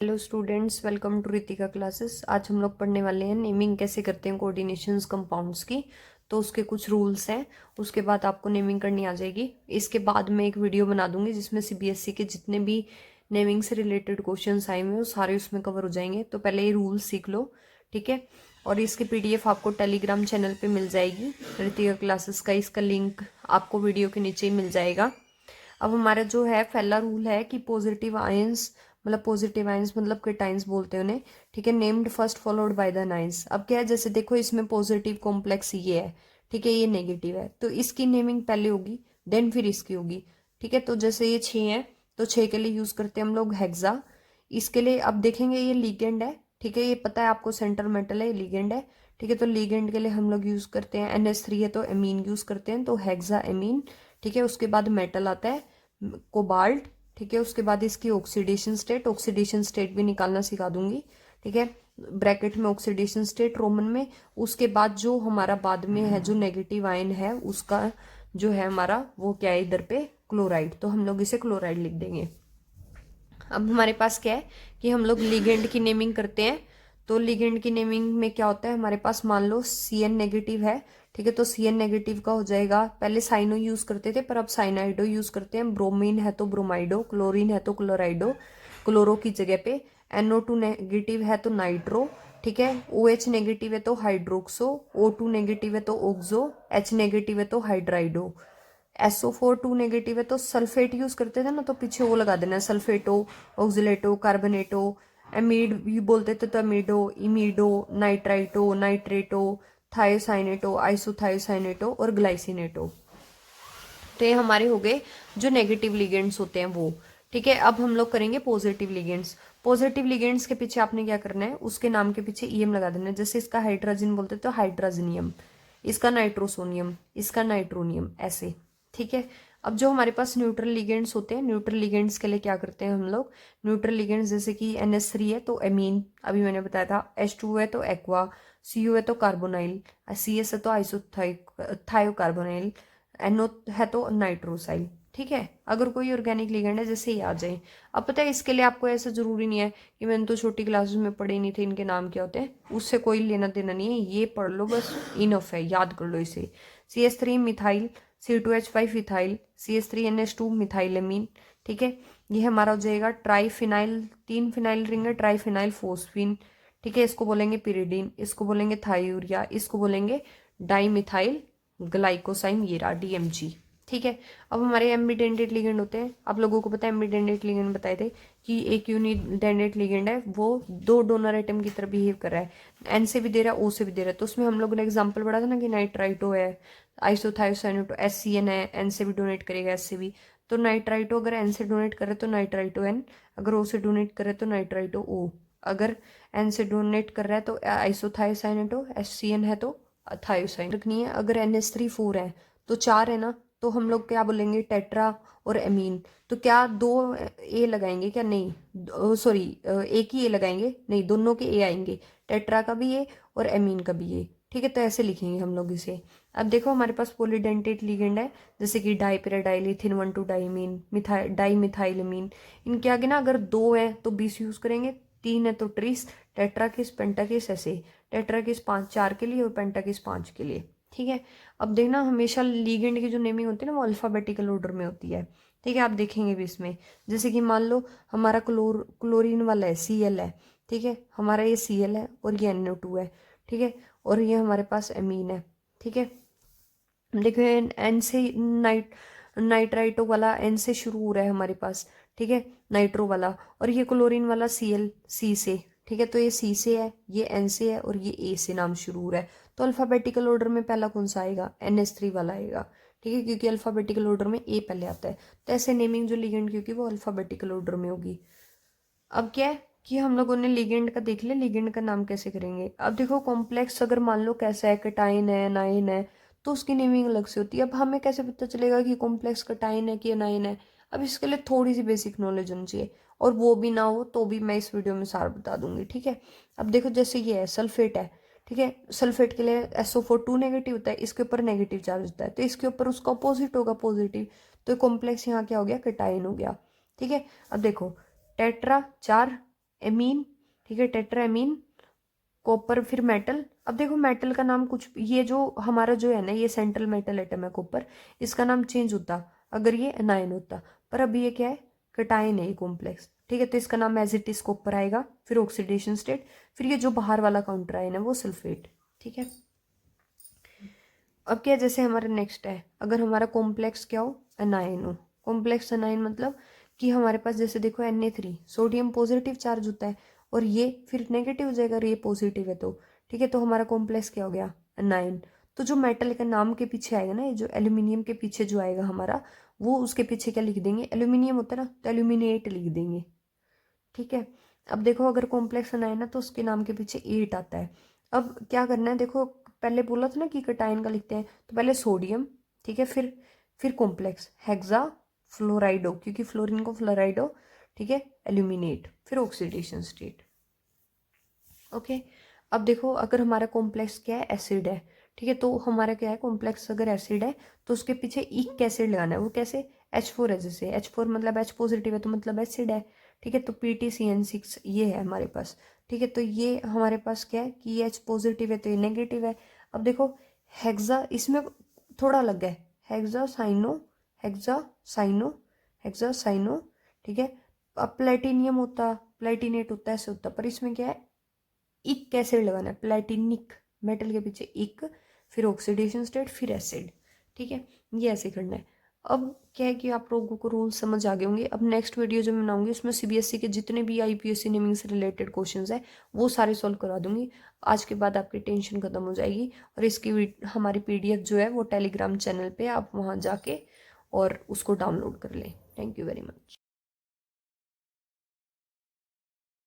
Hello students, welcome to Ritika classes. आज हम लोग पढ़ने वाले हैं नेमिंग कैसे करते हैं कोऑर्डिनेशंस कंपाउंड्स की। तो उसके कुछ रूल्स हैं, उसके बाद आपको नेमिंग करनी आ जाएगी। इसके बाद मैं एक वीडियो बना दूंगी जिसमें सीबीएसई के जितने भी नेमिंग से रिलेटेड क्वेश्चंस आए हुए हैं वो सारे उसमें कवर हो जाएंगे। तो पहले ये रूल्स सीख लो, ठीक है। और इसकी पीडीएफ आपको टेलीग्राम चैनल पे मिल जाएगी रितिका क्लासेस का। इसका लिंक आपको वीडियो के नीचे ही मिल जाएगा। अब हमारा जो है पहला रूल है कि पॉजिटिव आयंस मतलब केटाइंस बोलते हैं उन्हें, ठीक है। Named first followed by the nines. अब क्या है, जैसे देखो इसमें पॉजिटिव कॉम्प्लेक्स ये है, ठीक है, ये नेगेटिव है, तो इसकी नेमिंग पहले होगी देन फिर इसकी होगी, ठीक है। तो जैसे ये 6 है तो 6 के लिए यूज करते हैं हम लोग हेक्सा। इसके लिए अब देखेंगे ये लिगेंड है, ठीक है, ये पता है आपको सेंटर मेटल है, लिगेंड है, ठीक है। तो लिगेंड के लिए हम लोग यूज करते हैं NH3 है तो एमीन यूज करते हैं, तो हेक्सा एमीन, ठीक है। उसके बाद मेटल आता है कोबाल्ट, ठीक है। उसके बाद इसकी ऑक्सीडेशन स्टेट भी निकालना सिखा दूंगी, ठीक है। ब्रैकेट में ऑक्सीडेशन स्टेट रोमन में। उसके बाद जो हमारा बाद में है जो नेगेटिव आयन है उसका जो है हमारा वो क्या है इधर पे क्लोराइड, तो हम लोग इसे क्लोराइड लिख देंगे। अब हमारे पास क्या है कि हम लोग लिगेंड की नेमिंग करते हैं। तो लिगेंड की नेमिंग में क्या होता है, हमारे पास मान लो CN नेगेटिव है, ठीक है। तो CN नेगेटिव का हो जाएगा, पहले साइनो यूज करते थे पर अब साइनाइडो यूज करते हैं। ब्रोमीन है तो ब्रोमाइडो, क्लोरीन है तो क्लोराइडो, क्लोरो की जगह पे। NO2 नेगेटिव है तो नाइट्रो, ठीक है। OH नेगेटिव है तो हाइड्रोक्सो, O2 नेगेटिव है तो ऑक्सो, H नेगेटिव है तो हाइड्राइडो। SO4 2 नेगेटिव है तो सल्फेट यूज करते थे ना, तो पीछे वो लगा देना सल्फेटो, ऑक्सिलेटो, कार्बोनेटो। एमिड भी बोलते थे तो एमिडो, इमिडो, नाइट्राइटो, नाइट्रेटो, थायोसाइनेटो, आइसोथायोसाइनेटो और ग्लाइसिनेटो। तो ये हमारे हो गए जो नेगेटिव लिगेंड्स होते हैं वो, ठीक है। अब हम लोग करेंगे पॉजिटिव लिगेंड्स। पॉजिटिव लिगेंड्स के पीछे आपने क्या करना है, उसके नाम के पीछे EM लगा देना है। जैसे इसका हाइड्रोजन बोलते तो हाइड्रोजनियम, इसका नाइट्रोसोनियम, इसका नाइट्रोनियम, ऐसे, ठीक है। अब जो हमारे पास न्यूट्रल लिगेंड्स होते हैं, न्यूट्रल लिगेंड्स के लिए क्या करते हैं हम लोग, न्यूट्रल लिगेंड्स जैसे कि NH3 है तो एमीन, अभी मैंने बताया था। H2 है तो एक्वा, CU है तो कार्बोनाइल, CS है तो आइसोथायोकार्बोनाइल, NO है तो नाइट्रोसाइल, ठीक है। अगर कोई ऑर्गेनिक लिगेंड है जैसे ये आ जाए। अब पता है इसके लिए आपको ऐसा जरूरी नहीं है कि मैंने तो छोटी क्लासेस में पढ़े नहीं थे इनके नाम क्या होते हैं, उससे कोई लेना देना नहीं है, ये पढ़ लो बस, इनफ है, याद कर लो इसे। CH3 methyl, C2H5 ethyl, CH3NH2 मिथाइलेमीन, ठीक है। ये हमारा हो जाएगा ट्राईफिनाइल, 3 फिनाइल रिंग है, ट्राईफिनाइल फोस्फीन, ठीक है। इसको बोलेंगे पिरिडीन, इसको बोलेंगे थायूरिया, इसको बोलेंगे डाईमिथाइल ग्लाइकोसाइन, ये रहा DMG, ठीक है। अब हमारे एम्बीडेंडेट लिगेंड होते हैं। आप लोगों को पता है एम्बीडेंडेट लिगेंड बताए थे कि एक यूनिडेंडेट लिगेंड है वो दो डोनर एटम की तरह बिहेव कर रहा है, N से भी दे रहा है O से भी दे रहा है। तो उसमें हम लोगों ने एग्जाम्पल पढ़ा था ना कि नाइट्राइटो है, आइसोथायोसाइनेटो, SCN है, N से भी डोनेट करेगा, S से भी। तो नाइट्राइटो अगर N से डोनेट करे तो नाइट्राइटो N, अगर O से डोनेट करे तो नाइट्राइटो O, अगर N से डोनेट कर रहा है तो आइसोथायोसाइनेटो, SCN है तो थायोसाइन रखनी है। अगर NH3 4 है तो 4 है ना, तो हम लोग क्या बोलेंगे, टेट्रा और एमीन। तो क्या दो ए लगाएंगे क्या, नहीं, सॉरी, एक ही ए लगाएंगे, नहीं, दोनों के ए आएंगे, टेट्रा का भी ए और एमीन का भी ए, ठीक है। तो ऐसे लिखेंगे हम लोग इसे। अब देखो हमारे पास पॉलीडेंटेट लिगेंड है जैसे कि डाइपेराडाइल इथिन 1 2 डाइमीन, डाई मिथाइलमीन। इनके आगे ना अगर 2 है तो 20 यूज करेंगे, 3 है तो ट्रीस, टेट्राकिस, पेंटाकिस, ऐसे। टेट्राकिस 4 के लिए और पेंटाकिस 5 के लिए, ठीक है। अब देखना हमेशा लीगेंड की जो नेमिंग होती है ना वो अल्फाबेटिकल ऑर्डर में होती है, ठीक है। आप देखेंगे भी इसमें, जैसे कि मान लो हमारा क्लोरीन वाला है Cl है, ठीक है, हमारा ये Cl है और ये NO2 है, ठीक है। और ये हमारे पास एमीन है, ठीक है। देखो N से नाइट्राइटो वाला N से शुरू हो रहा है हमारे पास, ठीक है, नाइट्रो वाला। और ये क्लोरीन वाला Cl C से, ठीक है। तो ये C से है, ये N से है और ये A से नाम शुरू हो रहा है। तो अल्फाबेटिकल ऑर्डर में पहला कौन सा आएगा, NH3 वाला आएगा, ठीक है, क्योंकि अल्फाबेटिकल ऑर्डर में A पहले आता है। तो ऐसे नेमिंग जो लिगेंड क्योंकि वो अल्फाबेटिकल ऑर्डर में होगी। अब क्या है कि हम लोगों ने लिगेंड का देख लिया, लिगेंड का नाम कैसे करेंगे। अब देखो कॉम्प्लेक्स अगर मान लो कैसा है, कटाइन है, अनाइन है, तो उसकी नेमिंग अलग से होती है। अब हमें कैसे पता चलेगा कि कॉम्प्लेक्स कटाइन है कि अनाइन है। अब इसके लिए थोड़ी सी बेसिक नॉलेज होनी चाहिए, और वो भी ना हो तो भी मैं इस वीडियो में सार बता दूंगी, ठीक है। अब देखो जैसे ये है सल्फेट है, ठीक है। सल्फेट के लिए SO4 2 नेगेटिव होता है, इसके ऊपर नेगेटिव चार्ज होता है, तो इसके ऊपर उसका अपोजिट होगा पॉजिटिव। तो कॉम्प्लेक्स यहाँ क्या हो गया, कटाइन हो गया, ठीक है। अब देखो टेट्रा 4, एमीन, ठीक है, टेट्राएमीन, कॉपर, फिर मेटल। अब देखो मेटल का नाम कुछ, ये जो हमारा जो है ना, ये सेंट्रल मेटल एटम है कॉपर, इसका नाम चेंज होता अगर ये एनायन होता, पर अब ये क्या है, कटायन है ये कॉम्प्लेक्स, ठीक है, तो इसका नाम एज इट इज कॉपर आएगा, फिर ऑक्सीडेशन स्टेट, फिर ये जो बाहर वाला काउंटर आयन है वो सल्फेट, ठीक है। अब क्या, जैसे हमारा नेक्स्ट है, अगर हमारा कॉम्प्लेक्स क्या हो, एनायन हो, कॉम्प्लेक्स एनायन मतलब कि हमारे पास जैसे देखो Na3 सोडियम पॉजिटिव चार्ज होता है, और ये फिर नेगेटिव हो जाएगा, और ये पॉजिटिव है, तो ठीक है, तो हमारा कॉम्प्लेक्स क्या हो गया, एनायन। तो जो मेटल के नाम के पीछे आएगा ना, ये जो एल्यूमिनियम के पीछे जो आएगा हमारा, वो उसके पीछे क्या लिख देंगे, एल्यूमिनियम होता है ना, तो एल्यूमिनेट लिख देंगे, ठीक है। अब देखो अगर कॉम्प्लेक्स एनायन है तो उसके नाम के पीछे 8 आता है। अब क्या करना है, देखो पहले बोला था ना कि कटायन का लिखते हैं, तो पहले सोडियम, ठीक है, फिर कॉम्प्लेक्स हेक्सा फ्लोराइडो, क्योंकि फ्लोरीन को फ्लोराइडो, ठीक है, एल्यूमिनेट, फिर ऑक्सीडेशन स्टेट, ओके। अब देखो अगर हमारा कॉम्प्लेक्स क्या है, एसिड है, ठीक है, तो हमारा क्या है, कॉम्प्लेक्स अगर एसिड है तो उसके पीछे इक एसिड लगाना है, वो कैसे, H4 है, जैसे H4 मतलब H पॉजिटिव है तो मतलब एसिड है, ठीक है, तो PTCN6 ये है हमारे पास, ठीक है, तो ये हमारे पास क्या है कि ये H पॉजिटिव है तो ये नेगेटिव है। अब देखो हेक्सा, इसमें थोड़ा अलग है, hexacyano, hexacyano, hexacyano, ठीक है। अब प्लेटिनियम होता, प्लेटिनेट होता, ऐसे होता, पर इसमें क्या है, इक कैसे लगाना है, प्लेटिनिक, मेटल के पीछे इक, फिर ऑक्सीडेशन स्टेट, फिर एसिड, ठीक है, ये ऐसे करना है। अब क्या है कि आप लोगों को रूल समझ आ गए होंगे। अब नेक्स्ट वीडियो जो मैं बनाऊंगी उसमें सीबीएसई के जितने भी आईपीएससी नेमिंग से रिलेटेड क्वेश्चंस है वो सारे सॉल्व करा दूंगी। आज के बाद आपकी टेंशन खत्म हो जाएगी, और इसकी हमारी पीडीएफ जो है वो टेलीग्राम चैनल पे आप वहाँ जाके और उसको डाउनलोड कर लें। Thank you very much.